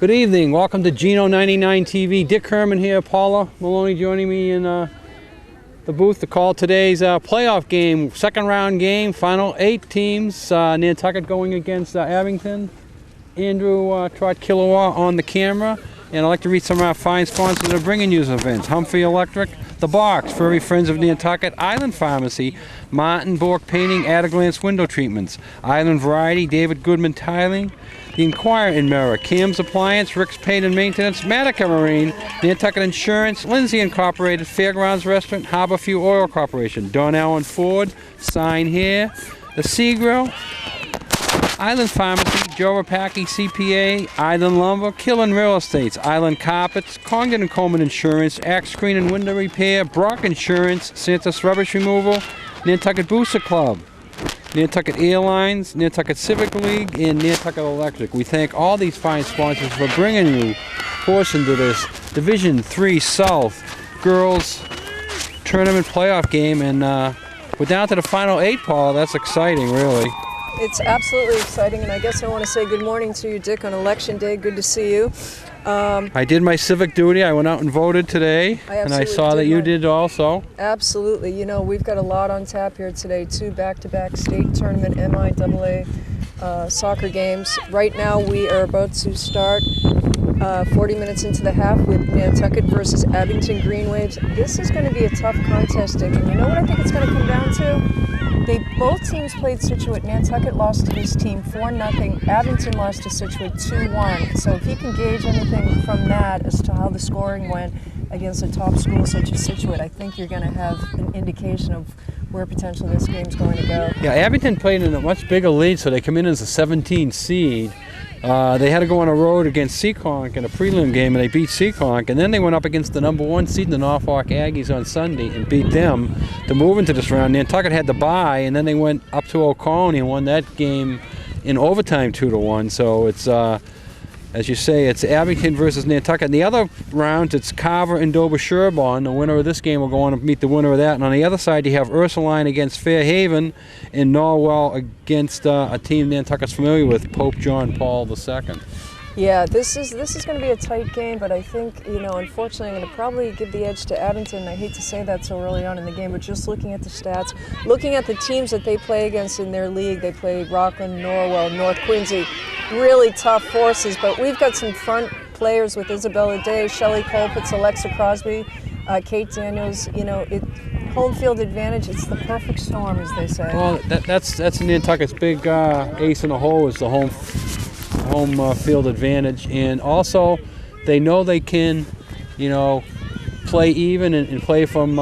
Good evening. Welcome to Geno 99 TV. Dick Herman here. Paula Maloney joining me in the booth to call today's playoff game, second round game, final 8 teams. Nantucket going against Abington. Andrew Trott-Killowa on the camera. And I'd like to read some of our fine sponsors that are bringing you this event. Humphrey Electric, The Box, Furry Friends of Nantucket, Island Pharmacy, Martin Bork Painting, At-A-Glance Window Treatments, Island Variety, David Goodman Tiling, The Inquirer in Mirror, Cam's Appliance, Rick's Paint and Maintenance, Matica Marine, Nantucket Insurance, Lindsay Incorporated, Fairgrounds Restaurant, Harborview Oil Corporation, Don Allen Ford, Sign Here, The Sea Grill, Island Pharmacy, Joe Rapaki CPA, Island Lumber, Killen Real Estates, Island Carpets, Congdon and Coleman Insurance, Axe Screen and Window Repair, Brock Insurance, Santa's Rubbish Removal, Nantucket Booster Club, Nantucket Airlines, Nantucket Civic League, and Nantucket Electric. We thank all these fine sponsors for bringing you a portion to this Division III South Girls Tournament playoff game. And we're down to the final 8, Paul. That's exciting, really. It's absolutely exciting, and I guess I want to say good morning to you, Dick, on Election Day. Good to see you. I did my civic duty. I went out and voted today, and I saw that you did also. Absolutely. You know, we've got a lot on tap here today. 2 back-to-back state tournament MIAA soccer games. Right now, we are about to start 40 minutes into the half with Nantucket versus Abington Green Waves. This is going to be a tough contest, Dick, and you know what I think it's going to come down to? Both teams played Scituate. Nantucket lost to this team 4-0. Abington lost to Scituate 2-1. So if you can gauge anything from that as to how the scoring went against a top school such as Scituate, I think you're going to have an indication of where potentially this game's going to go. Yeah, Abington played in a much bigger lead, so they come in as a 17 seed. They had to go on a road against Seekonk in a prelim game, and they beat Seekonk. And then they went up against the number 1 seed, the Norfolk Aggies, on Sunday and beat them to move into this round. Nantucket had to bye, and then they went up to Oconee and won that game in overtime 2-1. So it's, as you say, it's Abington versus Nantucket. In the other rounds, it's Carver and Dover-Sherborne. The winner of this game will go on to meet the winner of that. And on the other side, you have Ursuline against Fairhaven and Norwell against a team Nantucket's familiar with, Pope John Paul II. Yeah, this is going to be a tight game, but I think, you know, unfortunately, I'm going to probably give the edge to Abington. I hate to say that so early on in the game, but just looking at the stats, looking at the teams that they play against in their league, they play Rockland, Norwell, North Quincy, really tough forces, but we've got some front players with Isabella Day, Shelley Colpitz, Alexa Crosby, Kate Daniels. You know, home field advantage, it's the perfect storm, as they say. Well, that's Nantucket's big ace in the hole, is the home field advantage, and also they know they can, you know, play even and play from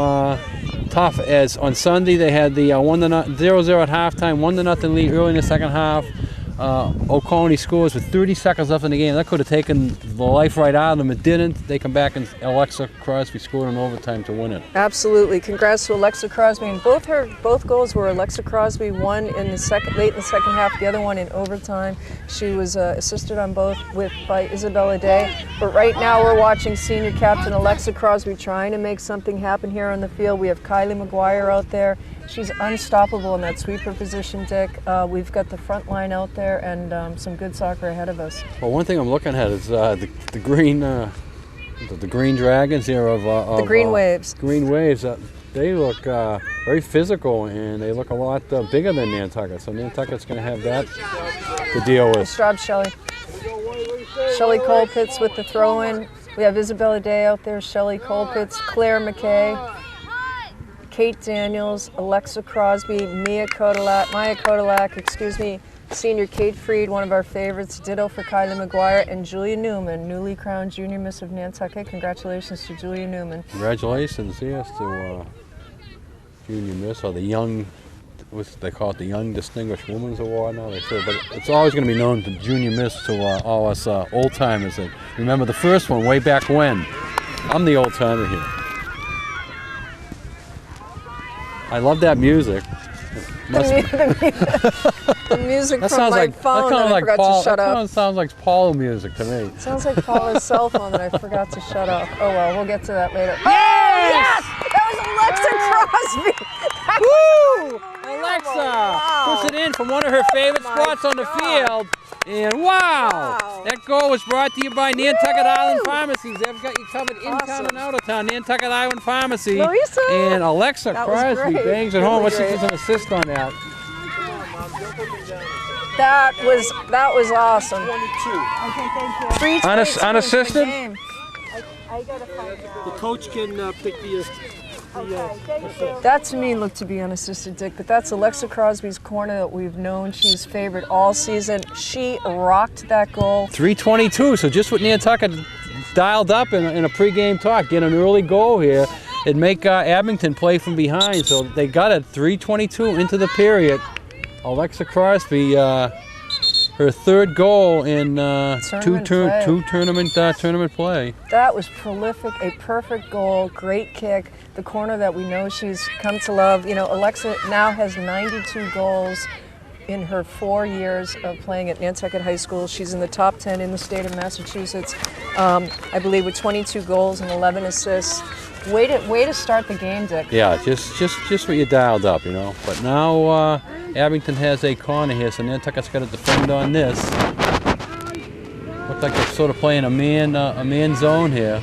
tough. As on Sunday they had the 0-0 at halftime, 1-0 lead early in the second half. Oconee scores with 30 seconds left in the game. That could have taken the life right out of them. It didn't. They come back and Alexa Crosby scored in overtime to win it. Absolutely. Congrats to Alexa Crosby. And both goals were Alexa Crosby, one in the late in the second half, the other one in overtime. She was assisted on both by Isabella Day. But right now we're watching senior captain Alexa Crosby trying to make something happen here on the field. We have Kylie McGuire out there. She's unstoppable in that sweeper position, Dick. We've got the front line out there and some good soccer ahead of us. Well, one thing I'm looking at is the green Dragons here of the Green Waves. Green Waves. They look very physical, and they look a lot bigger than Nantucket. So Nantucket's going to have that to deal with. Nice job, Shelley. Shelley Colpitz with the throw-in. We have Isabella Day out there, Shelley Colpitz, Claire McKay, Kate Daniels, Alexa Crosby, Maya Kodalak, senior Kate Freed, one of our favorites, ditto for Kylie McGuire, and Julia Newman, newly crowned Junior Miss of Nantucket. Congratulations to Julia Newman. Congratulations, yes, to Junior Miss, or the young, they call it the Young Distinguished Women's Award now, they say, but it's always going to be known to Junior Miss to all us old-timers that remember the first one way back when. I'm the old-timer here. I love that music. The music from my phone that I forgot to shut off. That sounds like Paul music to me. It sounds like Paula's cell phone that I forgot to shut off. Oh well, we'll get to that later. Yes! That was Alexa Crosby! Woo! Alexa Wow. puts it in from one of her favorite spots on the field. And wow! That goal was brought to you by Nantucket Island Pharmacies. They've got you covered in town and out of town. Nantucket Island Pharmacy. Louisa! And Alexa Crosby bangs it home. What's an assist on that? That was awesome. 22. Okay, Unassisted? I gotta find out. The coach can pick the. That to me looked to be unassisted, Dick, but that's Alexa Crosby's corner that we've known she's favored all season. She rocked that goal. 3:22, so just what Nantucket dialed up in a pregame talk, get an early goal here. It'd make Abington play from behind, so they got it 3:22 into the period. Alexa Crosby, her third goal in two tournament play. That was prolific, a perfect goal, great kick. The corner that we know she's come to love. You know, Alexa now has 92 goals in her 4 years of playing at Nantucket High School. She's in the top 10 in the state of Massachusetts, I believe, with 22 goals and 11 assists. Way to start the game, Dick. Yeah, just what you dialed up, you know. But now Abington has a corner here, so Nantucket's got to defend on this. Looks like they're sort of playing a man zone here.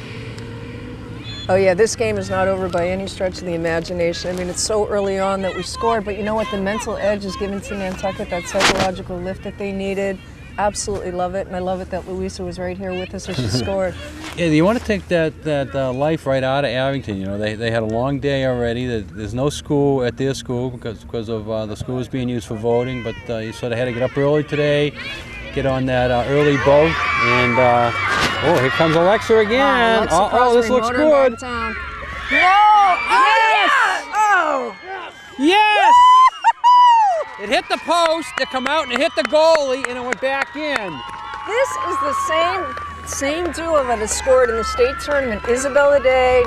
Oh yeah, this game is not over by any stretch of the imagination. I mean, it's so early on that we scored, but you know what? The mental edge is given to Nantucket, that psychological lift that they needed. Absolutely love it, and I love it that Louisa was right here with us as she scored. Yeah, you want to take that life right out of Abington. You know, they had a long day already. There's no school at their school because of the school is being used for voting, but you sort of had to get up early today, get on that early boat, and oh, here comes Alexa again. Alexa this looks good. No! Yes! Oh! Yes! It hit the post, it come out and it hit the goalie, and it went back in. This is the same duo that has scored in the state tournament. Isabella Day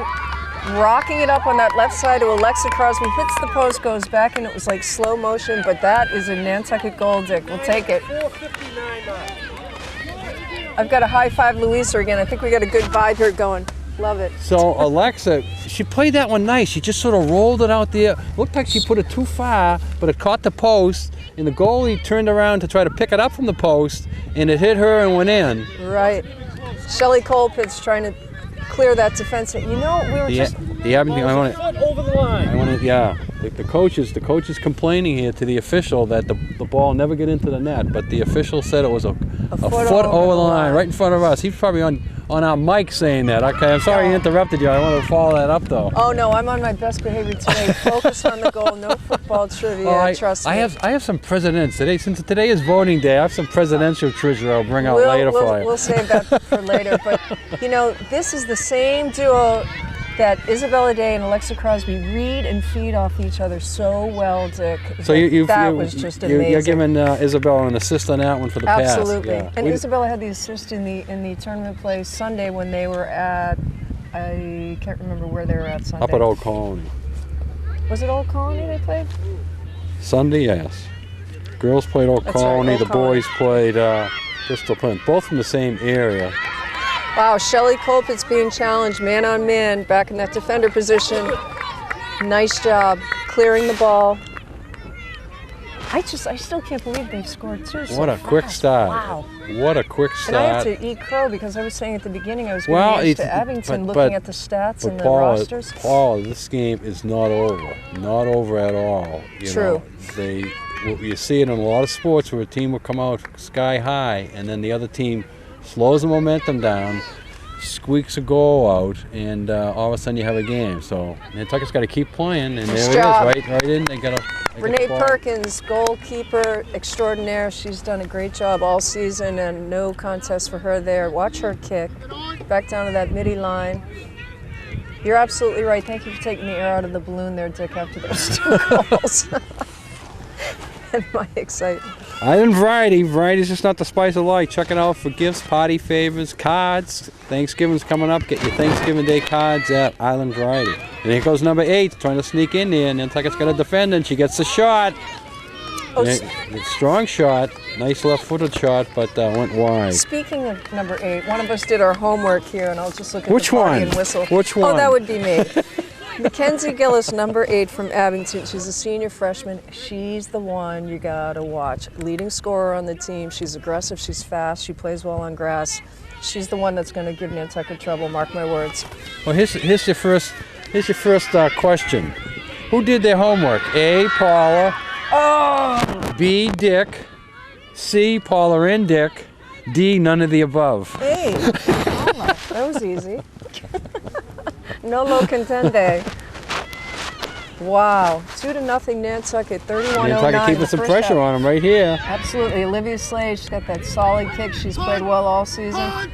rocking it up on that left side to Alexa Crosby, hits the post, goes back, and it was like slow motion, but that is a Nantucket goal, Dick. We'll take it. 4:59. I've got to high five Louisa again. I think we got a good vibe here going. Love it. So Alexa, she played that one nice. She just sort of rolled it out there. Looked like she put it too far, but it caught the post, and the goalie turned around to try to pick it up from the post, and it hit her and went in. Right. Shelley Colpitz trying to clear that defense. You know, we were Over the line. The coach is complaining here to the official that the ball never get into the net, but the official said it was a foot over the line, right in front of us. He's probably on our mic saying that. Okay, I'm sorry I interrupted you. I wanted to follow that up though. Oh no, I'm on my best behavior today. Focus on the goal, no football trivia. Trust me. I have some presidents today. Since today is voting day, I have some presidential trivia I'll bring out later for you. We'll save that for later. But you know, this is the same duo that Isabella Day and Alexa Crosby read and feed off each other so well, Dick. So that was just amazing. You're giving Isabella an assist on that one for the pass. Absolutely. Yeah. And Isabella had the assist in the tournament play Sunday when they were at, I can't remember where they were at Sunday. Up at Old Colony. Was it Old Colony they played? Sunday, yes. Girls played Old Colony. Old the Colony. boys played Bristol Plymouth. Both from the same area. Wow, Shelley Colpitz being challenged man on man back in that defender position. Nice job clearing the ball. I still can't believe they've scored two so What a fast. quick start. Wow. What a quick start. And I have to eat crow because I was saying at the beginning I was getting used to Abington looking at the stats and the rosters. Paul, this game is not over. Not over at all. True. You see it in a lot of sports where a team will come out sky high and then the other team slows the momentum down, squeaks a goal out, and all of a sudden you have a game. So Nantucket's got to keep playing, and there it is, right in. They got Renee Perkins, goalkeeper extraordinaire. She's done a great job all season, and no contest for her there. Watch her kick back down to that midi line. You're absolutely right. Thank you for taking the air out of the balloon there, Dick, after those two goals. And my excitement. Island Variety. Variety's just not the spice of life. Check it out for gifts, party favors, cards. Thanksgiving's coming up. Get your Thanksgiving Day cards at Island Variety. And here goes number 8, trying to sneak in there. Nantucket's got a defender, and she gets the shot. Strong shot. Nice left-footed shot, but went wide. Speaking of number 8, one of us did our homework here, and I'll just look at Which the party one? and whistle. Which one? Oh, that would be me. Mackenzie Gillis, number 8 from Abington. She's a senior freshman. She's the one you gotta watch. Leading scorer on the team. She's aggressive, she's fast, she plays well on grass. She's the one that's gonna give Nantucket trouble, mark my words. Well, here's your first question. Who did their homework? A, Paula. Oh! B, Dick. C, Paula and Dick. D, none of the above. Hey, Paula, that was easy. No lo contende. Wow, 2-0 Nantucket, 31-09. Nantucket keeping some pressure on them right here. Absolutely. Olivia Slade, she's got that solid kick. She's played well all season.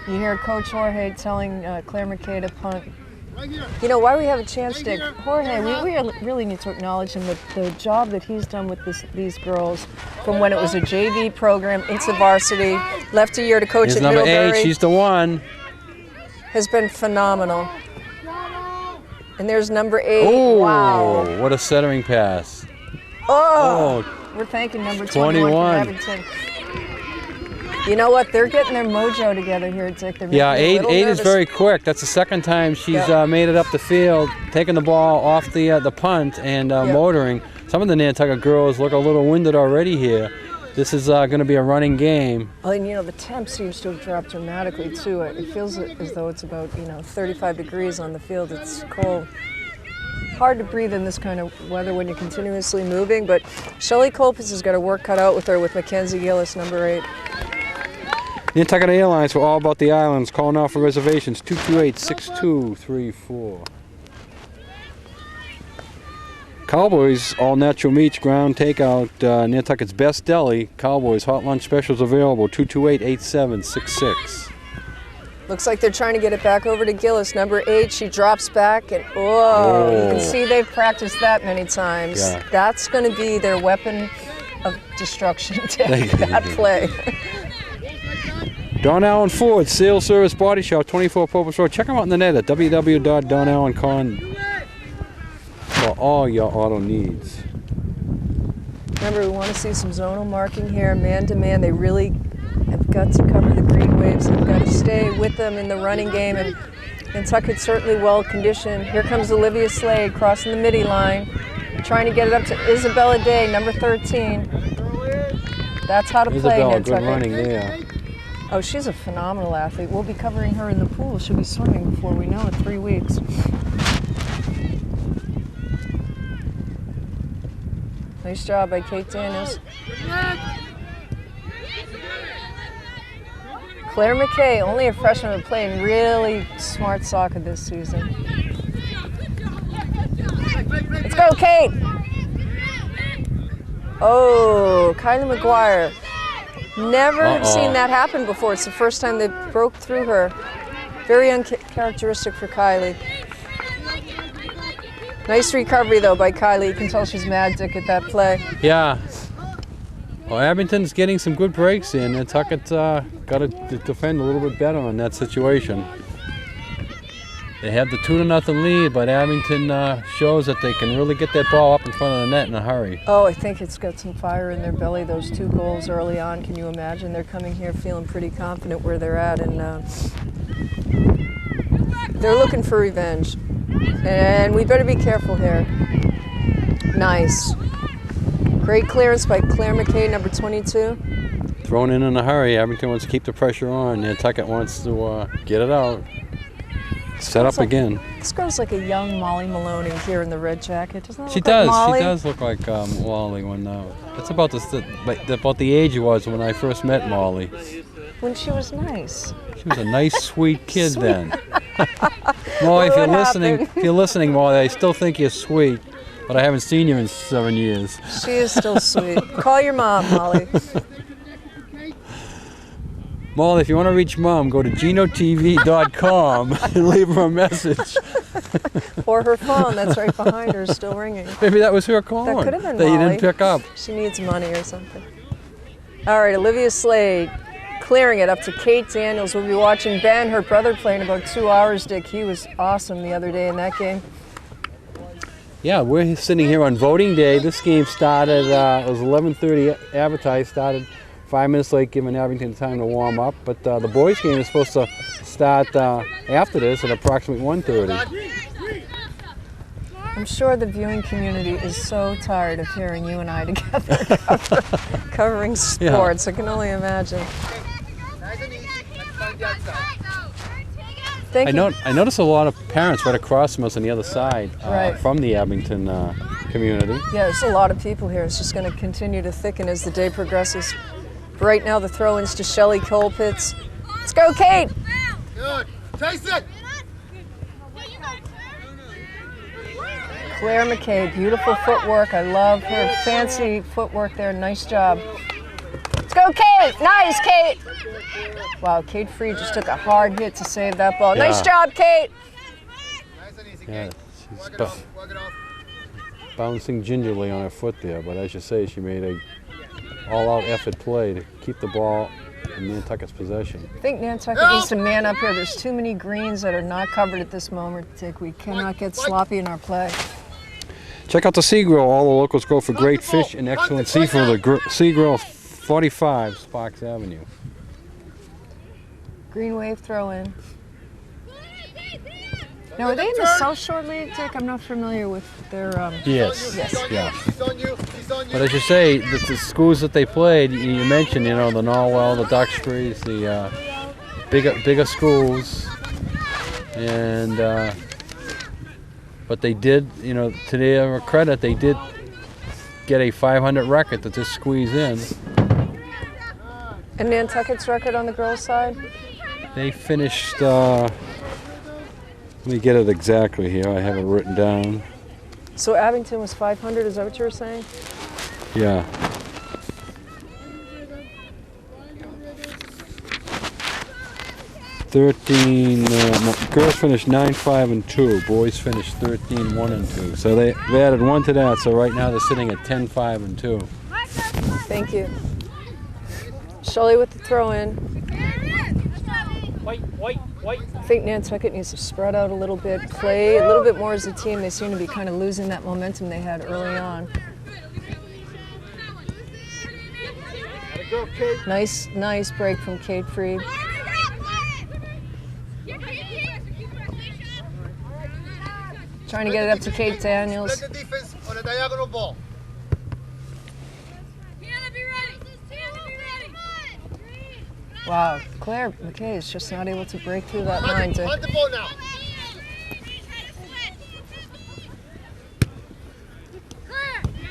You hear Coach Jorge telling Claire McKay to punt. You know, why we have a chance, Dick? Jorge, we really need to acknowledge him that the job that he's done with these girls from when it was a JV program into varsity, left a year to coach Here's at number Middlebury. 8, she's the one. Has been phenomenal. And there's number 8. Oh, wow. what a centering pass. Oh, we're thanking number 21 from Abington. You know what? They're getting their mojo together here, Dick. They're Yeah, making me a little 8 nervous. is very quick. That's the second time she's made it up the field, taking the ball off the punt and motoring. Some of the Nantucket girls look a little winded already here. This is going to be a running game. Oh, and you know, the temp seems to have dropped dramatically too. It feels as though it's about 35 degrees on the field. It's cold. Hard to breathe in this kind of weather when you're continuously moving, but Shelley Colpus has got her work cut out with her with Mackenzie Gillis, number 8. Nantucket Airlines for all about the islands. Call now for reservations, 228-6234. Cowboys all natural meats, ground takeout, Nantucket's best deli. Cowboys hot lunch specials available, 228-8766. Looks like they're trying to get it back over to Gillis, number 8. She drops back and you can see they've practiced that many times. Yeah. That's going to be their weapon of destruction, that play. Don Allen Ford, Sales Service Body Shop, 24 Popus Road. Check them out on the net at www.donallencon.com for all your auto needs. Remember, we want to see some zonal marking here, man-to-man. They really have got to cover the green waves. They've got to stay with them in the running game, and Nantucket's certainly well-conditioned. Here comes Olivia Slade crossing the midi line, trying to get it up to Isabella Day, number 13. That's how to play, Isabella, Nantucket. good running there. Oh, she's a phenomenal athlete. We'll be covering her in the pool. She'll be swimming before we know it, 3 weeks. Nice job by Kate Daniels. Claire McKay, only a freshman, but playing really smart soccer this season. Let's go, Kate! Oh, Kylie McGuire. Never seen that happen before. It's the first time they broke through her. Very uncharacteristic for Kylie. Nice recovery, though, by Kylie. You can tell she's mad, Dick, at that play. Yeah. Well, Abington's getting some good breaks in. Nantucket's got to defend a little bit better on that situation. They have the 2-0 lead, but Abington shows that they can really get that ball up in front of the net in a hurry. Oh, I think it's got some fire in their belly, those 2 goals early on. Can you imagine? They're coming here feeling pretty confident where they're at, and they're looking for revenge. And we better be careful here. Nice. Great clearance by Claire McKay, number 22. Thrown in a hurry. Abington wants to keep the pressure on. Nantucket wants to get it out. Set up again. This girl's like a young Molly Maloney here in the red jacket. Doesn't that She look does. like Molly? She does look like Molly. That's about the age it was when I first met Molly. When she was nice. She was a nice, sweet kid then. Molly, if you're listening, Molly, I still think you're sweet, but I haven't seen you in 7 years. She is still sweet. Call your mom, Molly. Molly, if you want to reach Mom, go to genotv.com and leave her a message. Or her phone, that's right behind her, is still ringing. Maybe that was her calling. That could have been that Molly. You didn't pick up. She needs money or something. All right, Olivia Slade clearing it up to Kate Daniels. We'll be watching Ben, her brother, play in about 2 hours, Dick. He was awesome the other day in that game. Yeah, we're sitting here on voting day. This game started, it was 11:30 advertised, started 5 minutes late, giving Abington time to warm up. But the boys' game is supposed to start after this at approximately 1:30. I'm sure the viewing community is so tired of hearing you and I together covering sports. I can only imagine. Thank you. I notice a lot of parents right across from us on the other side Right. from the Abington community. Yeah, there's a lot of people here. It's just going to continue to thicken as the day progresses. Right now, the throw-ins to Shelly Colpitts. Let's go, Kate! Good. Chase it. Claire McKay, beautiful footwork. I love her fancy footwork there. Nice job. Let's go, Kate! Nice, Kate! Wow, Kate Freed just took a hard hit to save that ball. Yeah. Nice job, Kate! Nice and easy, Yeah, Kate. she's Work it off. Work it off. bouncing gingerly on her foot there, but as you say, she made a all-out effort play to keep the ball in Nantucket's possession. I think Nantucket needs to man up here. There's too many greens that are not covered at this moment, Dick. We cannot get sloppy in our play. Check out the Sea Grill. All the locals go for great fish and excellent seafood. The Sea Grill, 45 Sparks Avenue. Green wave throw in. Now, are they in the South Shore League, Dick? I'm not familiar with their. Yes. Yes. Yeah. He's on you. He's on you. But as you say, the schools that they played, you mentioned, the Norwell, the Duxburys, the bigger schools, and but they did, to their credit, they did get a 500 record to just squeeze in. And Nantucket's record on the girls' side? They finished. Let me get it exactly here. I have it written down. So Abington was 500. Is that what you were saying? Yeah. Girls finished 9-5-2. Boys finished 13-1-2. So they added one to that. So right now they're sitting at 10-5-2. Thank you. Shelley with the throw in. White. I think Nantucket needs to spread out a little bit, play a little bit more as a team. They seem to be kind of losing that momentum they had early on. Nice break from Kate Freed. Trying to get it up to Kate Daniels. Let the defense on a diagonal ball. Wow, Claire McKay is just not able to break through that line. Hunt the ball now.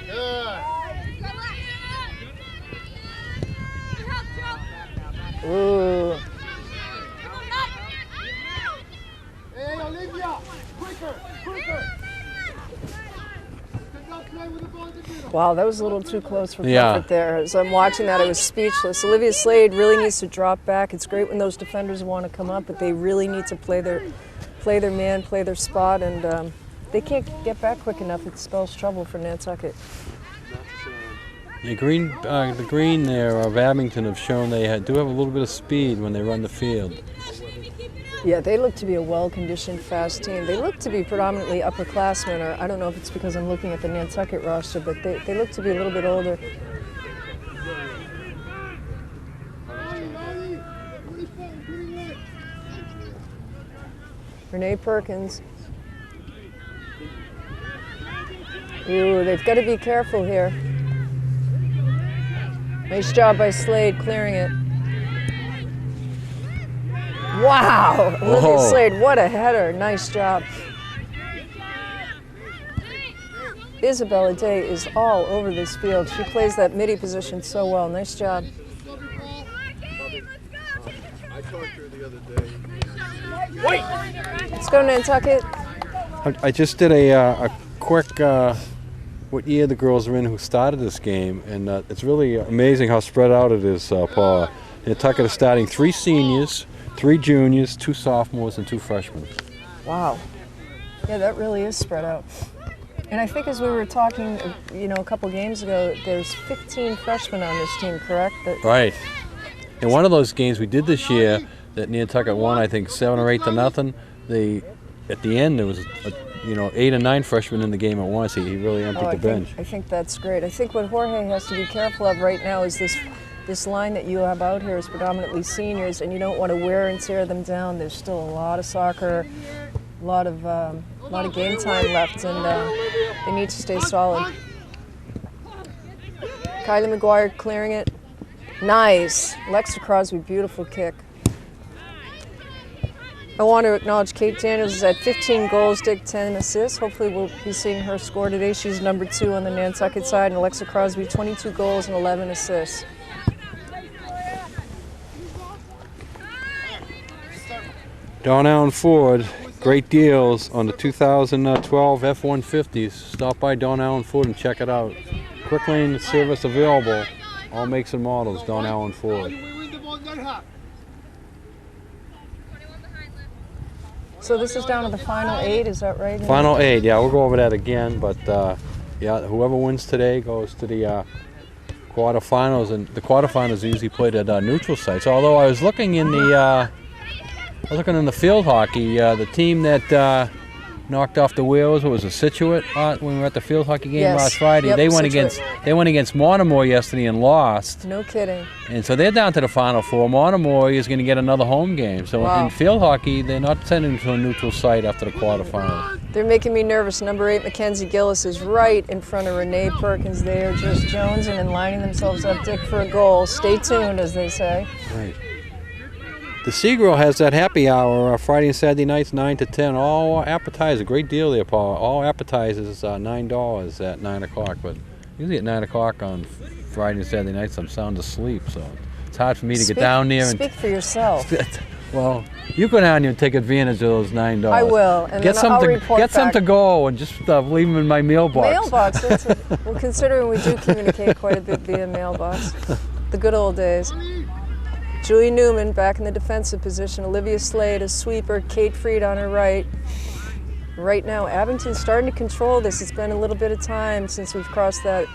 Good. Ooh. Hey, Olivia, quicker. Play with the ball in the middle. Wow, that was a little too close for Yeah. comfort there. As I'm watching that, I was speechless. Olivia Slade really needs to drop back. It's great when those defenders want to come up, but they really need to play their man, play their spot, and they can't get back quick enough. It spells trouble for Nantucket. The green there of Abington have shown they do have a little bit of speed when they run the field. Yeah, they look to be a well-conditioned, fast team. They look to be predominantly upperclassmen, or I don't know if it's because I'm looking at the Nantucket roster, but they look to be a little bit older. Renee Perkins. Ooh, they've got to be careful here. Nice job by Slade clearing it. Wow! Olivia Whoa. Slade, what a header. Nice job. Isabella Day is all over this field. She plays that midi position so well. Nice job. I talked to her the other day. Let's go, Nantucket. I just did a quick what year the girls are in who started this game, and it's really amazing how spread out it is, Paula. Nantucket is starting 3 seniors, 3 juniors, 2 sophomores, and 2 freshmen. Wow. Yeah, that really is spread out. And I think as we were talking, a couple games ago, there's 15 freshmen on this team, correct? Right. In one of those games we did this year that Nantucket won, I think 7 or 8 to nothing. At the end there was 8 or 9 freshmen in the game at once. He really emptied the bench. I think that's great. I think what Jorge has to be careful of right now is this line that you have out here is predominantly seniors, and you don't want to wear and tear them down. There's still a lot of soccer lot of game time left, and they need to stay solid. Kylie McGuire clearing it. Nice. Alexa Crosby, beautiful kick. I want to acknowledge Kate Daniels is at 15 goals, Dick 10 assists. Hopefully we'll be seeing her score today. She's number 2 on the Nantucket side, and Alexa Crosby 22 goals and 11 assists. Don Allen Ford, great deals on the 2012 F-150s. Stop by Don Allen Ford and check it out. Quick lane service available. All makes and models, Don Allen Ford. So this is down to the final 8, is that right? Final 8, yeah, we'll go over that again, but yeah, whoever wins today goes to the quarterfinals, and the quarterfinals are usually played at neutral sites. Although I was looking in the field hockey, the team that knocked off the wheels was a Situate when we were at the field hockey game last Friday. Yep, they went Situate. against Monomoy yesterday and lost. No kidding. And so they're down to the Final 4. Monomoy is going to get another home game. So in field hockey, they're not sending to a neutral site after the quarterfinals. They're making me nervous. Number 8, Mackenzie Gillis, is right in front of Renee Perkins. They are just jonesing and lining themselves up, Dick, for a goal. Stay tuned, as they say. Right. The Seagirl has that happy hour Friday and Saturday nights, 9 to 10. All appetizers, a great deal there, Paul. All appetizers, $9 at 9 o'clock. But usually at 9 o'clock on Friday and Saturday nights, I'm sound asleep, so it's hard for me to get down there. Speak for yourself. Well, you go down there and take advantage of those $9. I will, and then I'll report get some back. to go and just leave them in my mailbox. Mailbox. Well, considering we do communicate quite a bit via mailbox, the good old days. Julie Newman back in the defensive position. Olivia Slade, a sweeper. Kate Freed on her right. Right now, Abington's starting to control this. It's been a little bit of time since we've crossed that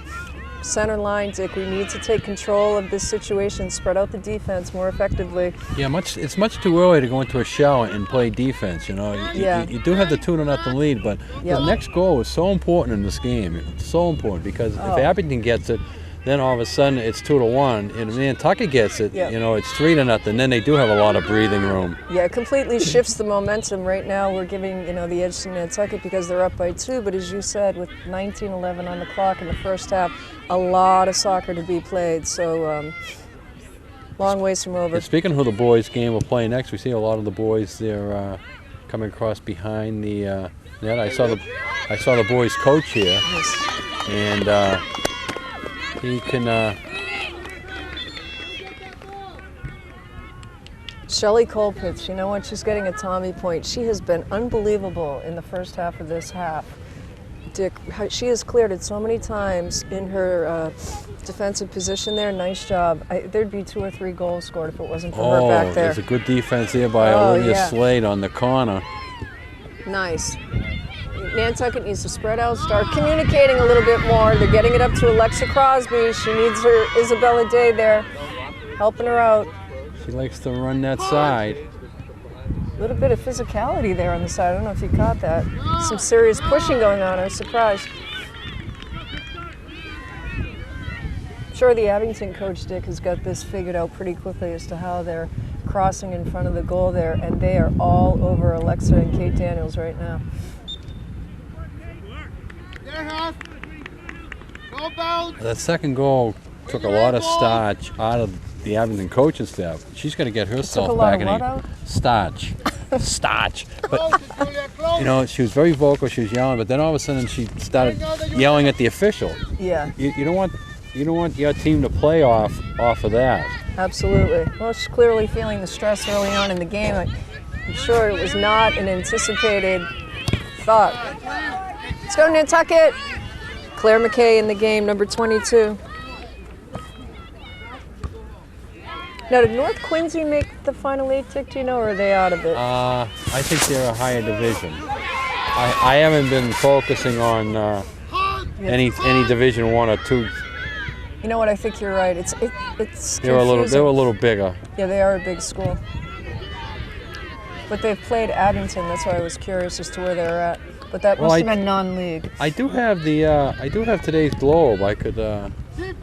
center line, Dick. We need to take control of this situation, spread out the defense more effectively. Yeah, it's much too early to go into a shell and play defense. You know, you do have the 2-0 lead, but the next goal is so important in this game. It's so important because if Abington gets it, then all of a sudden it's 2-1, and if Nantucket gets it, you know, it's 3-0. Then they do have a lot of breathing room. Yeah, it completely shifts the momentum. Right now we're giving, you know, the edge to Nantucket because they're up by 2, but as you said, with 19-11 on the clock in the first half, a lot of soccer to be played, so long ways from over. And speaking of who the boys game will play next, we see a lot of the boys there coming across behind the net. I saw the boys coach here, and he can. Shelley Colpitz, you know what? She's getting a Tommy point. She has been unbelievable in the first half of this half. Dick, she has cleared it so many times in her defensive position there. Nice job. There'd be 2 or 3 goals scored if it wasn't for her back there. There's a good defense there by Olivia Slade on the corner. Nice. Nantucket needs to spread out, start communicating a little bit more. They're getting it up to Alexa Crosby. She needs her Isabella Day there, helping her out. She likes to run that side. A little bit of physicality there on the side. I don't know if you caught that. Some serious pushing going on. I was surprised. I'm sure the Abington coach, Dick, has got this figured out pretty quickly as to how they're crossing in front of the goal there, and they are all over Alexa and Kate Daniels right now. That second goal took a lot of starch out of the Abington coaching staff. She's got to get herself back in starch. Starch. But, you know, she was very vocal, she was yelling, but then all of a sudden she started yelling at the official. Yeah. You don't want your team to play off of that. Absolutely. Well, she's clearly feeling the stress early on in the game. I'm sure it was not an anticipated thought. Let's go Nantucket. Claire McKay in the game, number 22. Now, did North Quincy make the final 8, Dick, do you know, or are they out of it? I think they're a higher division. I haven't been focusing on any Division 1 or 2. You know what? I think you're right. It's They were a little bigger. Yeah, they are a big school. But they've played Abington. That's why I was curious as to where they're at. But that must have been non-league. I do have today's Globe. I could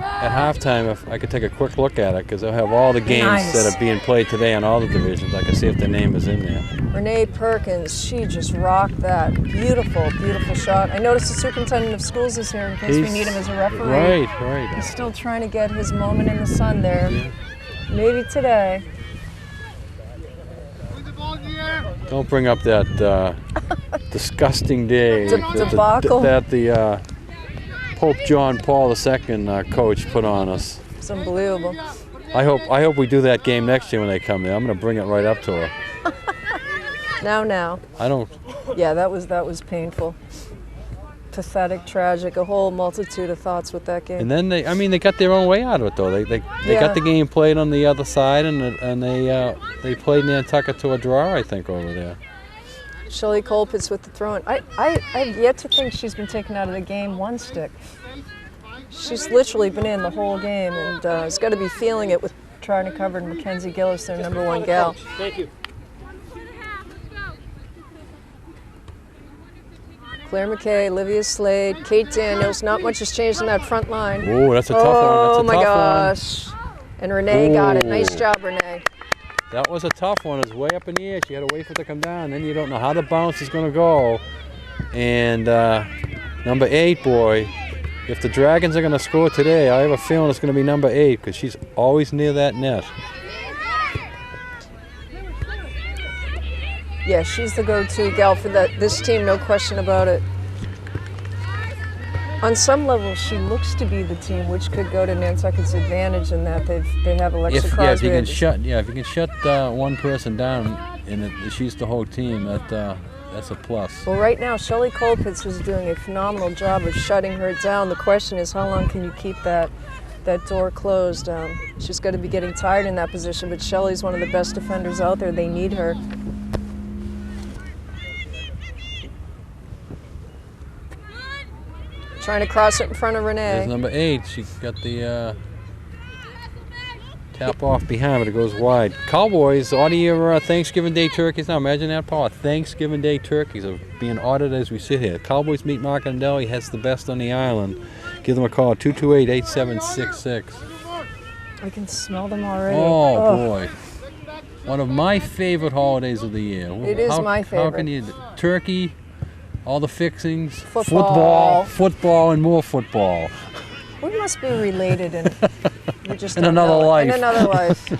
at halftime, if I could take a quick look at it, because they'll have all the games Nice. that are being played today on all the divisions. I can see if their name is in there. Renee Perkins, she just rocked that. Beautiful, beautiful shot. I noticed the superintendent of schools is here in case we need him as a referee. Right. He's still trying to get his moment in the sun there. Yeah. Maybe today. Put the ball in the air. Don't bring up that disgusting day Debacle. that the Pope John Paul II coach put on us. It's unbelievable. I hope we do that game next year when they come there. I'm going to bring it right up to her. Now. I don't. Yeah, that was painful. Pathetic, tragic, a whole multitude of thoughts with that game. And then they got their own way out of it though. They Yeah. got the game played on the other side, and they played Nantucket to a draw, I think, over there. Shelley Colpitz with the throw-in. I've yet to think she's been taken out of the game one stick. She's literally been in the whole game and has got to be feeling it with trying to cover Mackenzie Gillis, their number one gal. Thank you. Claire McKay, Olivia Slade, Kate Daniels. Not much has changed in that front line. Oh, that's a tough one. That's Oh a my tough gosh. And Renee got it. Nice Ooh. job, Renee. That was a tough one. It's way up in the air. She had to wait for it to come down. Then you don't know how the bounce is going to go. And number 8, boy, if the Dragons are going to score today, I have a feeling it's going to be number 8 because she's always near that net. Yeah, she's the go-to gal for this team, no question about it. On some level, she looks to be the team, which could go to Nantucket's advantage in that they have Alexa Crosby. If you can shut one person down and she's the whole team, that's a plus. Well, right now, Shelley Colpitz is doing a phenomenal job of shutting her down. The question is, how long can you keep that door closed? She's got to be getting tired in that position, but Shelley's one of the best defenders out there. They need her. Trying to cross it in front of There's Renee. number 8. She got the tap off behind, but it goes wide. Cowboys order your Thanksgiving Day turkeys. Now imagine that, Paul. Thanksgiving Day turkeys are being ordered as we sit here. Cowboys Meat Market and Deli has the best on the island. Give them a call, 228-8766. I can smell them already. Oh, boy. One of my favorite holidays of the year. It is my How favorite. can you... Turkey, all the fixings, Football. football, and more football. We must be related we just In don't another know it. life. In another life.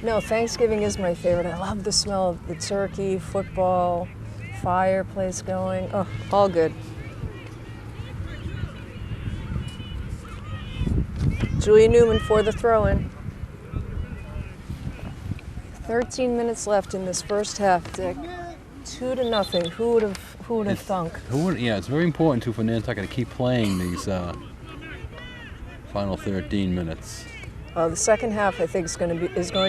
No, Thanksgiving is my favorite. I love the smell of the turkey, football, fireplace going. Oh, all good. Julia Newman for the throw-in. 13 minutes left in this first half, Dick. 2-0. Who would have thunk? Yeah, it's very important too for Nantucket to keep playing these final 13 minutes. The second half, I think, is going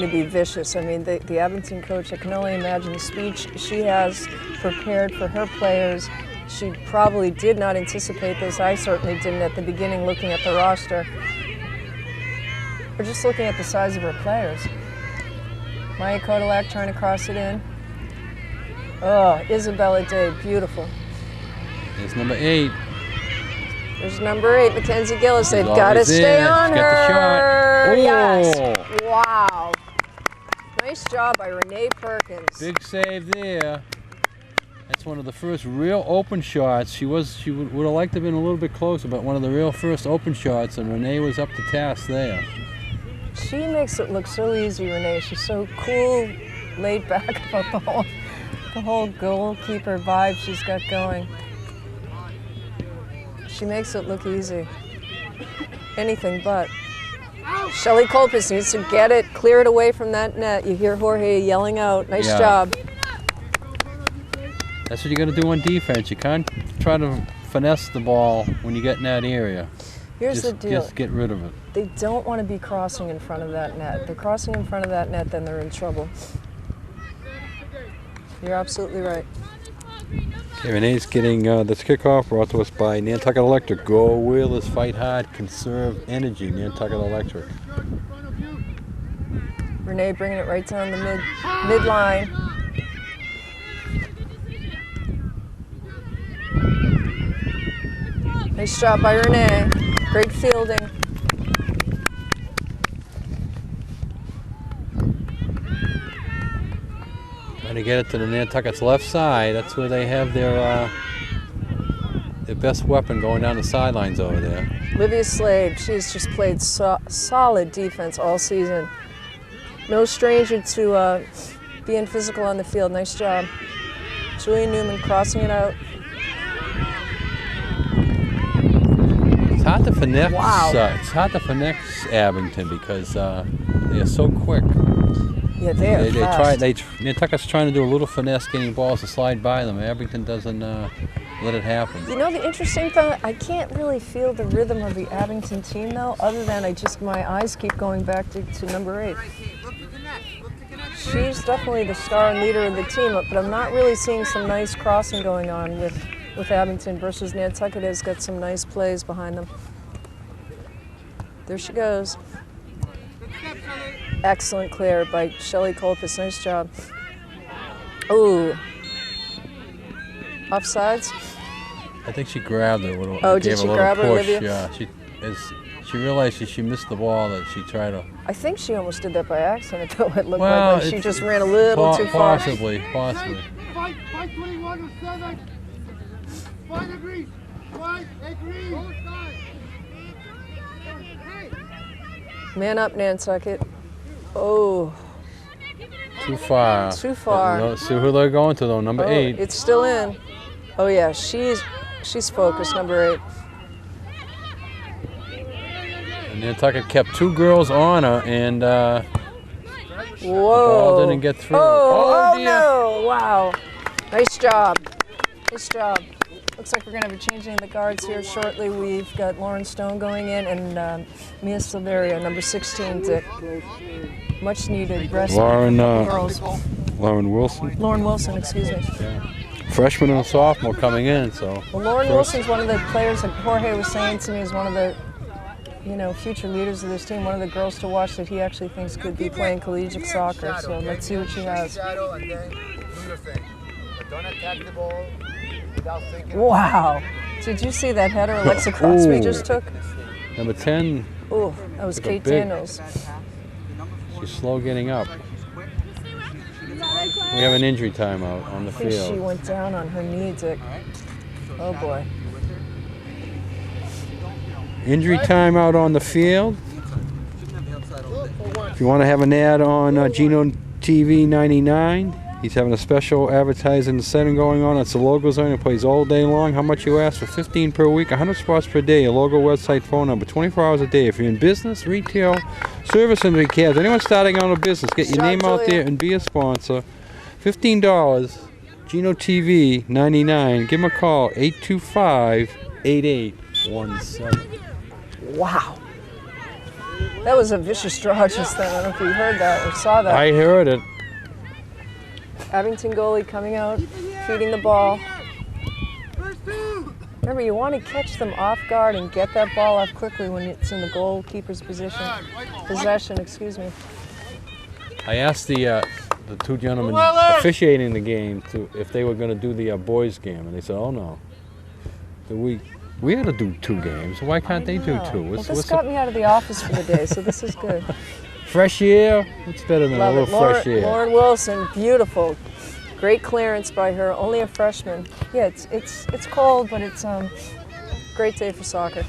to be vicious. I mean, the Abington coach, I can only imagine the speech she has prepared for her players. She probably did not anticipate this. I certainly didn't at the beginning, looking at the roster. Or just looking at the size of her players. Maya Kodalak trying to cross it in. Oh, Isabella Day, beautiful. There's number 8. There's number 8, Mackenzie Gillis. They've She's got to always stay in. on She's her. got the shot. Yes. Wow. Nice job by Renee Perkins. Big save there. That's one of the first real open shots. She would have liked to have been a little bit closer, but one of the real first open shots, and Renee was up to task there. She makes it look so easy, Renee. She's so cool, laid back about the whole goalkeeper vibe she's got going. She makes it look easy. Anything but. Shelley Colpitz needs to get it, clear it away from that net. You hear Jorge yelling out. Nice Yeah. job. That's what you got to do on defense. You can't try to finesse the ball when you get in that area. Here's the deal. Just get rid of it. They don't want to be crossing in front of that net. They're crossing in front of that net, then they're in trouble. You're absolutely right. Okay, Renee's getting this kickoff brought to us by Nantucket Electric. Go Wheelers, fight hard, conserve energy. Nantucket Electric. Renee bringing it right down the midline. Nice job by Renee. Great fielding. Trying to get it to the Nantucket's left side. That's where they have their best weapon going down the sidelines over there. Olivia Slade, she's just played solid defense all season. No stranger to being physical on the field. Nice job. Julie Newman crossing it out. It's hard to finesse. Wow. It's hard to finesse Abington because they are so quick. Yeah, they are fast. Nantucket's trying to do a little finesse, getting balls to slide by them. Abington doesn't let it happen. You know, the interesting thing, I can't really feel the rhythm of the Abington team though, other than my eyes keep going back to number 8. She's definitely the star and leader of the team, but I'm not really seeing some nice crossing going on with Abington versus Nantucket has got some nice plays behind them. There she goes. Excellent clear by Shelley Colpus. Nice job. Ooh. Offsides? I think she grabbed her a little. Oh, gave did she a little grab her, push. Olivia? Yeah, she realized she missed the ball that she tried to. I think she almost did that by accident, though. It looked Well, like she just ran a little too far. Possibly. 5:21:07. 5 degrees. 5 degrees. Man up, Nantucket. Oh. Too far. Too far. See who they're going to though. Number 8. It's still in. Oh yeah, she's focused. Number 8. And Nantucket kept 2 girls on her, and Whoa. the ball didn't get through. Oh dear. no! Wow. Nice job. Nice job. Looks like we're going to have a changing of the guards here shortly. We've got Lauren Stone going in and Mia Silveria, number 16, Dick. Much needed rest. Lauren Wilson. Lauren Wilson, excuse me. Yeah. Freshman and a sophomore coming in, so. Well, Lauren Wilson's one of the players that Jorge was saying to me is one of the, future leaders of this team, one of the girls to watch that he actually thinks could be playing collegiate soccer. So let's see what she has. Don't attack the ball without thinking. Wow. Did you see that header Alexa Crosby just took? Number 10. Oh, that was Took a Kate big- Daniels. She's slow getting up. We have an injury timeout on the I think she field. went down on her knee, Dick. Oh boy. Injury timeout on the field. If you want to have an ad on Geno TV 99, he's having a special advertising setting going on. It's the logos on it. Plays all day long. How much you ask for? 15 per week, 100 spots per day. A logo, website, phone number, 24 hours a day. If you're in business, retail, service industry, cabs, anyone starting on a business, get your name out there and be a sponsor. $15. Geno TV 99. Give him a call. 825-8817. Wow. That was a vicious draw just then. I don't know if you heard that or saw that. I heard it. Abington goalie coming out, feeding the ball. Remember, you want to catch them off guard and get that ball off quickly when it's in the goalkeeper's possession, excuse me. I asked the 2 gentlemen officiating the game if they were going to do the boys' game, and they said, "Oh no, we had to do 2 games. Why can't they do 2?" Well, this got me out of the office for the day, so this is good. Fresh air? What's better than Love a it. little fresh air? Lauren Wilson, beautiful. Great clearance by her, only a freshman. Yeah, it's cold, but it's great day for soccer.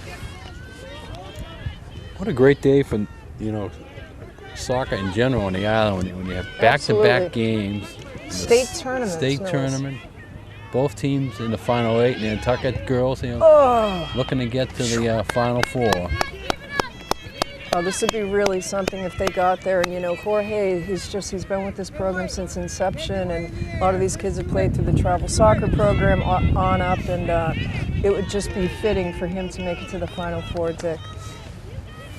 What a great day for, soccer in general on the island when you have back-to-back games. State tournaments. State no tournament. Both teams in the Final 8. Nantucket girls, looking to get to the Final 4. Oh, this would be really something if they got there. And Jorge, he's been with this program since inception, and a lot of these kids have played through the travel soccer program on up, and it would just be fitting for him to make it to the Final 4, Dick.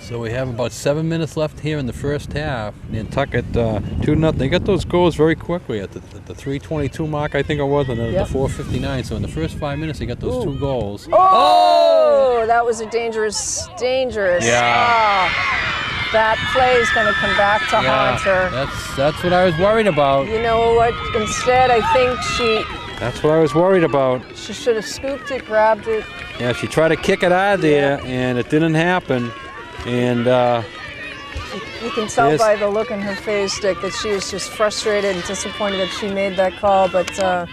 So we have about 7 minutes left here in the first half. Nantucket 2-0. They got those goals very quickly at the 3:22 mark, I think it was, and then at the 4:59. So in the first 5 minutes, they got those 2 goals. Oh, that was a dangerous. Yeah. That play is going to come back to haunt her. That's what I was worried about. You know what? Instead, I think That's what I was worried about. She should have scooped it, grabbed it. Yeah, she tried to kick it out of there, and it didn't happen. And you can tell by the look on her face, Dick, that she was just frustrated and disappointed that she made that call. But Gillis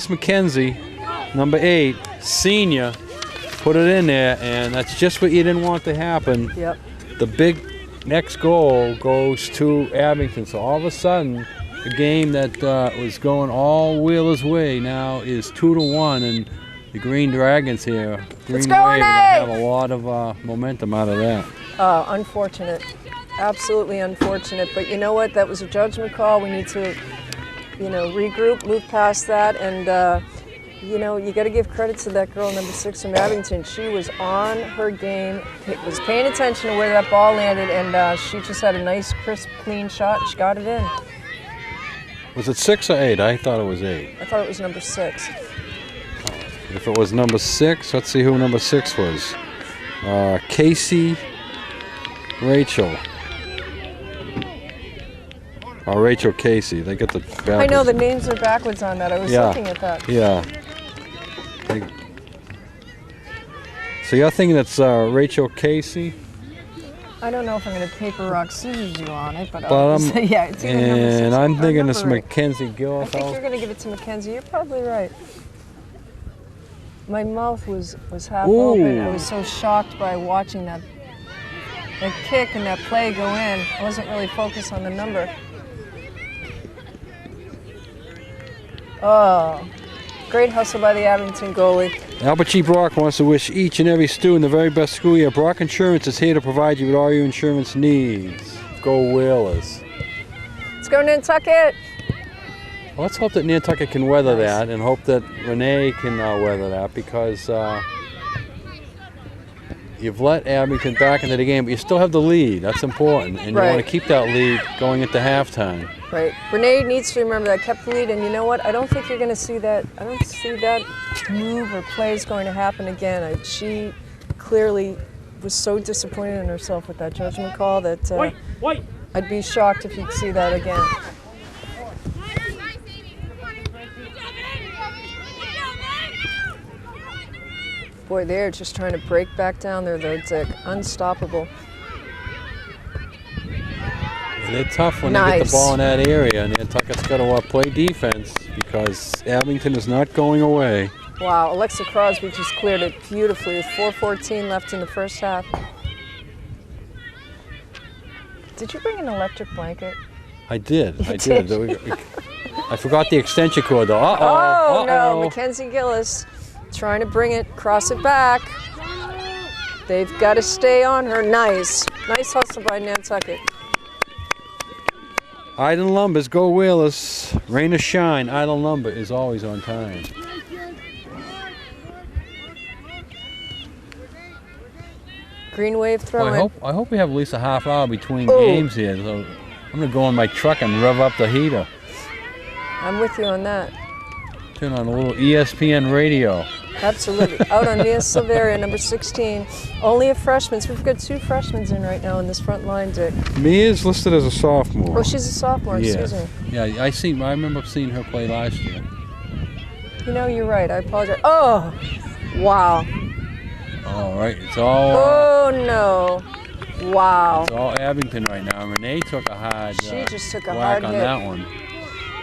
McKenzie, number 8, senior, put it in there, and that's just what you didn't want to happen. Yep. The big next goal goes to Abington. So all of a sudden, the game that was going all Wheeler's way now is 2-1, and the Green Dragons here, Green Wave, are going to have a lot of momentum out of that. Unfortunate. Absolutely unfortunate. But you know what? That was a judgment call. We need to, regroup, move past that, and you got to give credit to that girl, number 6 from Abington. She was on her game, was paying attention to where that ball landed, and she just had a nice, crisp, clean shot. She got it in. Was it 6 or 8? I thought it was 8. I thought it was number 6. If it was number 6, let's see who number 6 was. Casey Rachel. Rachel Casey. They get the backwards. I know the names are backwards on that. I was looking at that. Yeah. So you're thinking it's Rachel Casey? I don't know if I'm going to paper, rock, scissors you on it, but yeah, it's either and number 6 I'm or thinking it's number 8. Mackenzie Gillis. I think you're going to give it to Mackenzie. You're probably right. My mouth was half open. I was so shocked by watching that kick and that play go in. I wasn't really focused on the number. Oh, great hustle by the Abington goalie. Albert G. Brock wants to wish each and every student the very best school year. Brock Insurance is here to provide you with all your insurance needs. Go Whalers. Let's go Nantucket. Well, let's hope that Nantucket can weather that, and hope that Renee can weather that, because you've let Abington back into the game, but you still have the lead. That's important, and you want to keep that lead going into halftime. Right. Renee needs to remember that, kept the lead, and you know what? I don't think you're going to see that. I don't see that move or play is going to happen again. She clearly was so disappointed in herself with that judgment call that I'd be shocked if you'd see that again. Boy, they're just trying to break back down there, though, Dick. Unstoppable. They're tough when they get the ball in that area, and Nantucket's got to play defense because Abington is not going away. Wow, Alexa Crosby just cleared it beautifully with 4:14 left in the first half. Did you bring an electric blanket? I did. I did. I forgot the extension cord, though. Oh, no, Mackenzie Gillis trying to bring it, cross it back. They've got to stay on her. Nice. Nice hustle by Nantucket. Idle Lumbers, go Whalers. Rain or shine, Idle Lumber is always on time. Green Wave throwing. Well, I hope we have at least a half hour between games here. So I'm going to go in my truck and rev up the heater. I'm with you on that. Turn on a little ESPN radio. Absolutely. Out on Mia Silveria, number 16. Only a freshman. So we've got 2 freshmen in right now in this front line, Dick. Mia's listed as a sophomore. Oh, she's a sophomore, excuse me. Yeah, I remember seeing her play last year. You know, you're right. I apologize. Oh, wow. All right, it's all... oh, no. Wow. It's all Abington right now. Renee took a hard She just took a whack hard on hit. that one.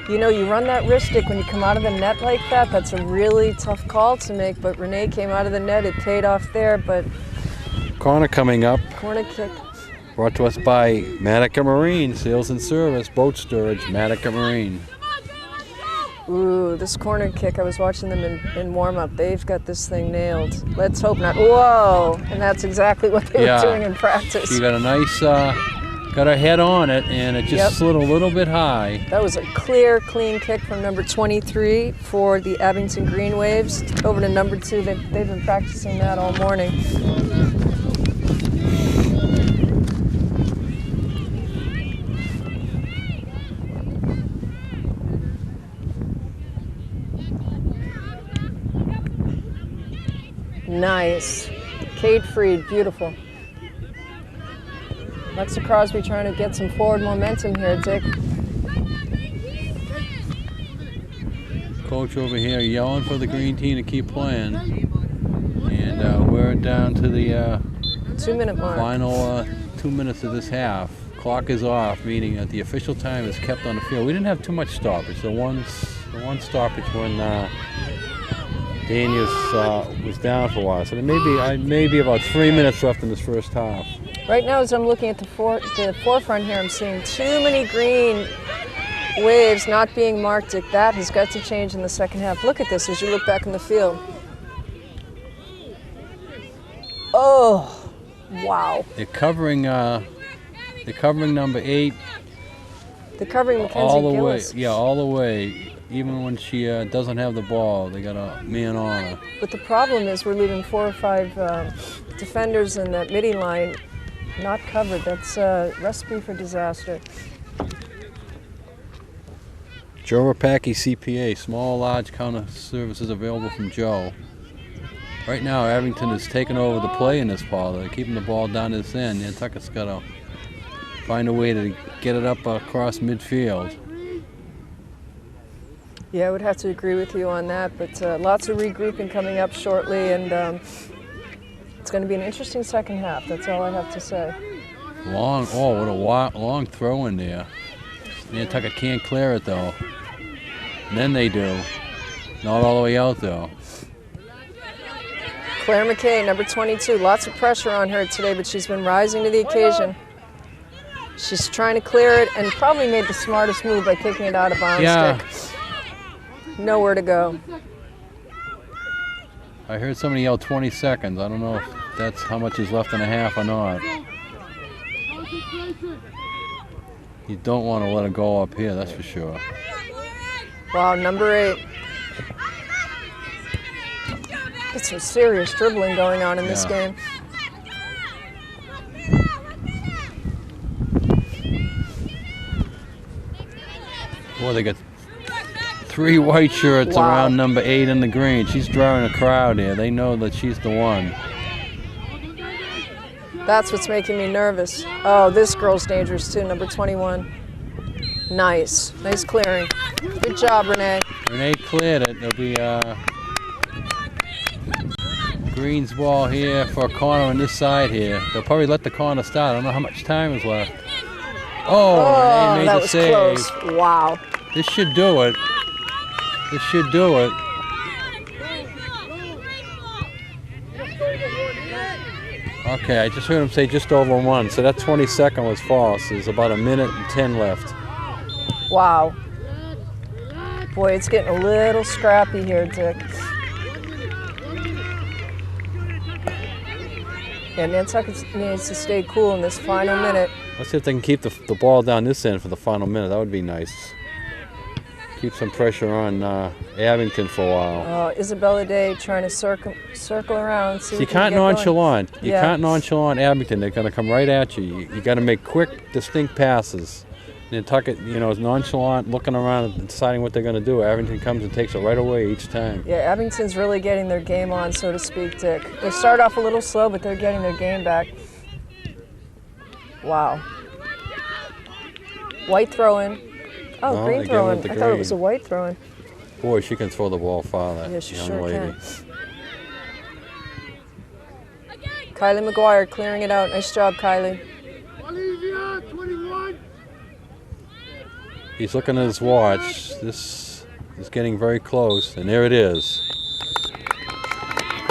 You know, you run that wrist stick when you come out of the net like that. That's a really tough call to make, but Renee came out of the net. It paid off there, but... Corner coming up. Corner kick. Brought to us by Matica Marine, Sales and Service, Boat Storage, Matica Marine. Ooh, this corner kick, I was watching them in warm-up. They've got this thing nailed. Let's hope not. Whoa! And that's exactly what they were doing in practice. She got a nice... got her head on it, and it just slid a little bit high. That was a clear, clean kick from number 23 for the Abington Green Waves. Over to number 2. They've been practicing that all morning. Nice. Kate Freed, beautiful. Alexa Crosby trying to get some forward momentum here, Dick. Coach over here yelling for the green team to keep playing. And we're down to the 2-minute mark. final 2 minutes of this half. Clock is off, meaning that the official time is kept on the field. We didn't have too much stoppage. The one stoppage when Daniels was down for a while. So there may be about 3 minutes left in this first half. Right now, as I'm looking at the forefront here, I'm seeing too many green waves not being marked. Dick. That has got to change in the second half. Look at this as you look back in the field. Oh, wow. They're covering number 8. They're covering Mackenzie all the Gillis. way. Yeah, all the way. Even when she doesn't have the ball, they got a man on her. But the problem is we're leaving 4 or 5 defenders in that midi line not covered. That's a recipe for disaster. Joe Rapacki, CPA, small, large counter services available from Joe. Right now, Abington is taking over the play in this ball. They're keeping the ball down this end. Nantucket's got to find a way to get it up across midfield. Yeah, I would have to agree with you on that, but lots of regrouping coming up shortly, and it's going to be an interesting second half. That's all I have to say. What a long throw in there. Nantucket can't clear it, though. And then they do. Not all the way out, though. Claire McKay, number 22. Lots of pressure on her today, but she's been rising to the occasion. She's trying to clear it and probably made the smartest move by kicking it out of bounds. Yeah. Nowhere to go. I heard somebody yell 20 seconds. I don't know if that's how much is left in a half or not. You don't want to let it go up here, that's for sure. Wow, number 8. There's some serious dribbling going on in this game. Boy, they got 3 white shirts around number 8 in the green. She's drawing a crowd here. They know that she's the one. That's what's making me nervous. Oh, this girl's dangerous too, number 21. Nice. Nice clearing. Good job, Renee. Renee cleared it. There'll be Green's ball here for a corner on this side here. They'll probably let the corner start. I don't know how much time is left. Oh, Renee made that the was save. close. Wow. This should do it. This should do it. Okay, I just heard him say just over 1, so that 22nd was false. There's about 1 minute and 10 left. Wow. Boy, it's getting a little scrappy here, Dick. Yeah, Nantucket needs to stay cool in this final minute. Let's see if they can keep the ball down this end for the final minute. That would be nice. Keep some pressure on Abington for a while. Isabella Day trying to circle around. See You can't nonchalant. You can't nonchalant Abington. They're going to come right at you. You got to make quick, distinct passes. Nantucket, is nonchalant, looking around and deciding what they're going to do. Abington comes and takes it right away each time. Yeah, Abington's really getting their game on, so to speak, Dick. They start off a little slow, but they're getting their game back. Wow. White throw-in. Oh, No, green they throw-in. give it I to thought it green. was a white throw-in. Boy, she can throw the ball far, that Yeah, she young sure lady. can. Kylie McGuire clearing it out. Nice job, Kylie. Olivia, 21. He's looking at his watch. This is getting very close, and there it is.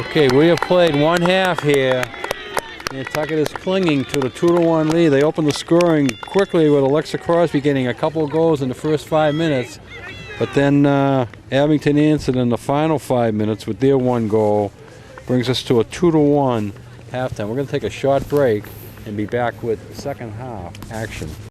Okay, we have played 1 half here. Nantucket is clinging to the 2-1 lead. They opened the scoring quickly with Alexa Crosby getting a couple of goals in the first 5 minutes. But then Abington answered in the final 5 minutes with their 1 goal. Brings us to a 2-1 halftime. We're going to take a short break and be back with second half action.